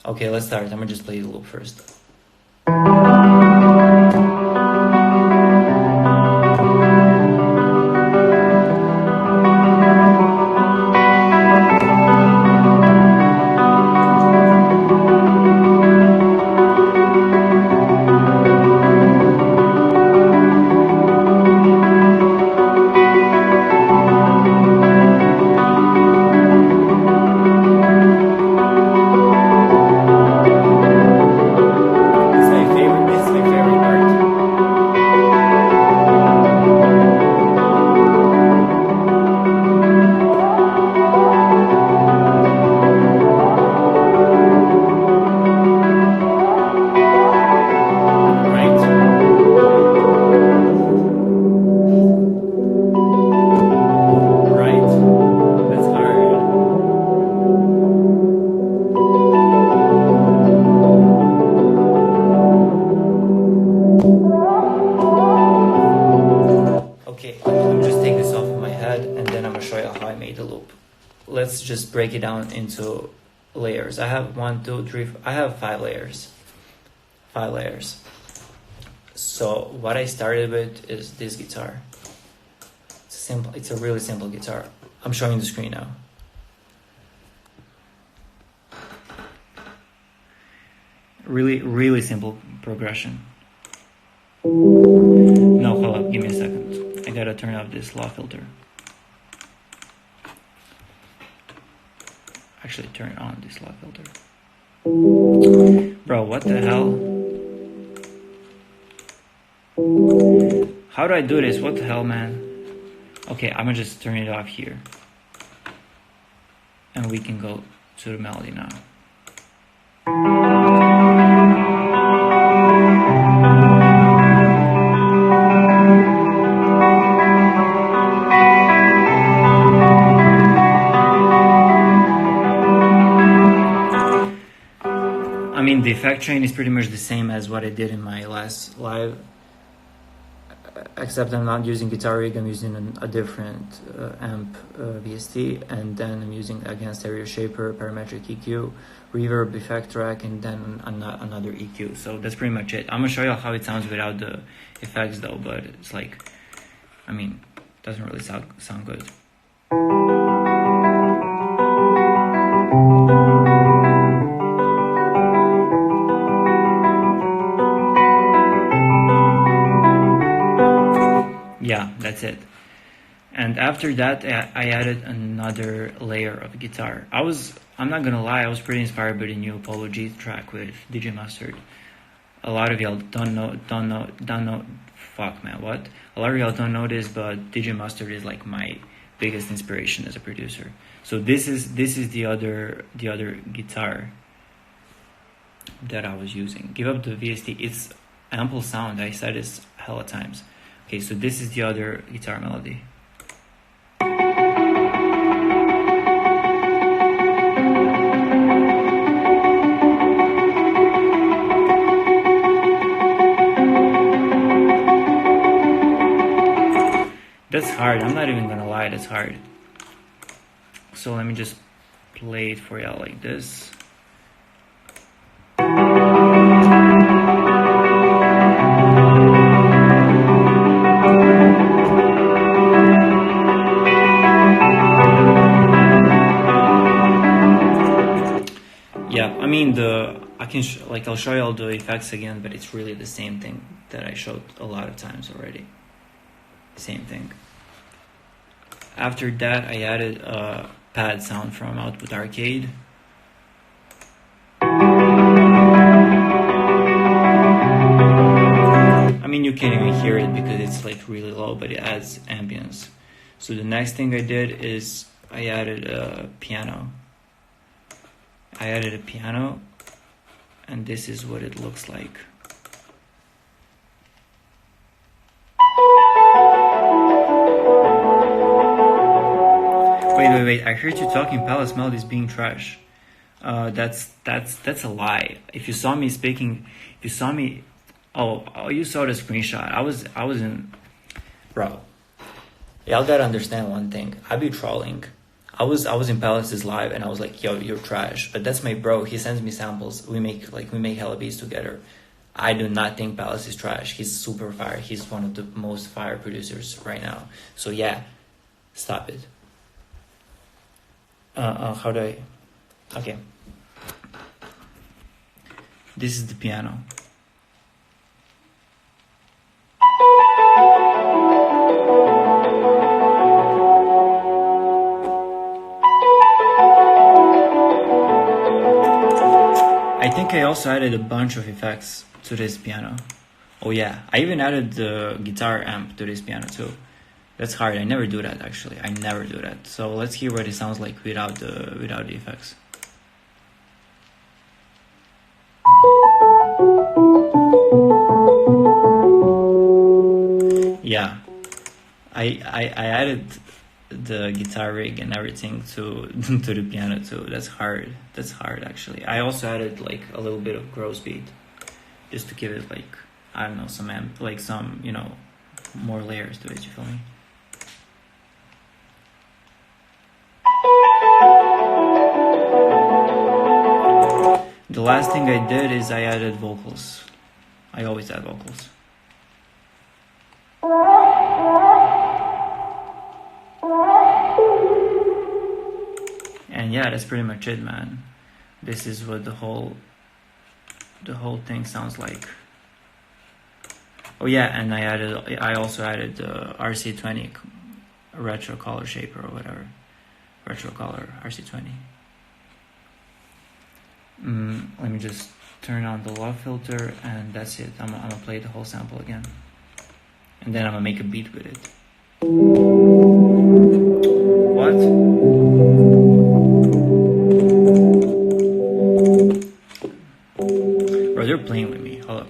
Okay, let's start. I'm gonna just play the loop first. This is my favorite part. Right? That's hard. Okay, I'm just take this off of my head and then I'm gonna show you how I made the loop. Let's just break it down into layers. I have 1, 2, 3, I have 5 layers. 5 layers. So what I started with is this guitar. It's a really simple guitar. I'm showing the screen now. Really simple progression. No, hold up, give me a second. I gotta turn off this low filter. Actually, turn on this low filter. Bro, what the hell? How do I do this? What the hell, man? Okay, I'm gonna just turn it off here. And we can go to the melody now. I mean, the effect train is pretty much the same as what I did in my last live, except I'm not using Guitar Rig, I'm using a different amp VST, and then I'm using again stereo shaper, parametric EQ, reverb, effect track, and then another EQ. So that's pretty much it. I'm gonna show you how it sounds without the effects though, but it's like, I mean, it doesn't really sound good. Yeah, that's it. And after that, I added another layer of guitar. I'm not gonna lie, I was pretty inspired by the new Apollo G track with DJ Mustard. A lot of y'all don't know, fuck man, what? A lot of y'all don't know this, but DJ Mustard is like my biggest inspiration as a producer. So this is the other guitar that I was using. Give up the VST, it's ample sound, I said this hella times. Okay, so this is the other guitar melody. That's hard, I'm not even gonna lie, that's hard. So let me just play it for y'all like this. Yeah, I mean I'll show you all the effects again, but it's really the same thing that I showed a lot of times already. Same thing. After that, I added a pad sound from Output Arcade. I mean, you can't even hear it because it's like really low, but it adds ambience. So the next thing I did is I added a piano. And this is what it looks like. Wait, I heard you talking Palace melodies being trash. That's a lie. If you saw me speaking, you saw the screenshot. I was in, bro. Y'all gotta understand one thing. I be trolling. I was in Palace's live and I was like, yo, you're trash. But that's my bro. He sends me samples. We make hella beats together. I do not think Palace is trash. He's super fire. He's one of the most fire producers right now. So yeah, stop it. How do I? Okay. This is the piano. I think I also added a bunch of effects to this piano. Oh yeah, I even added the guitar amp to this piano too. That's hard. I never do that actually. I never do that. So let's hear what it sounds like without the effects. Yeah, I added the guitar rig and everything to to the piano too. That's hard. That's hard actually. I also added like a little bit of gross beat, just to give it like, I don't know, some more layers to it. You feel me? The last thing I did is I added vocals. I always add vocals. And yeah, that's pretty much it, man. This is what the whole thing sounds like. Oh yeah, and I also added the RC20 retro color shaper or whatever. Retro color RC20. Let me just turn on the low filter and that's it. I'm gonna play the whole sample again. And then I'm gonna make a beat with it. What? Bro, they're playing with me. Hold up.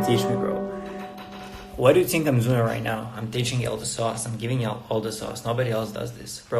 Teach me, bro. What do you think I'm doing right now? I'm teaching you all the sauce. I'm giving you all the sauce. Nobody else does this, bro.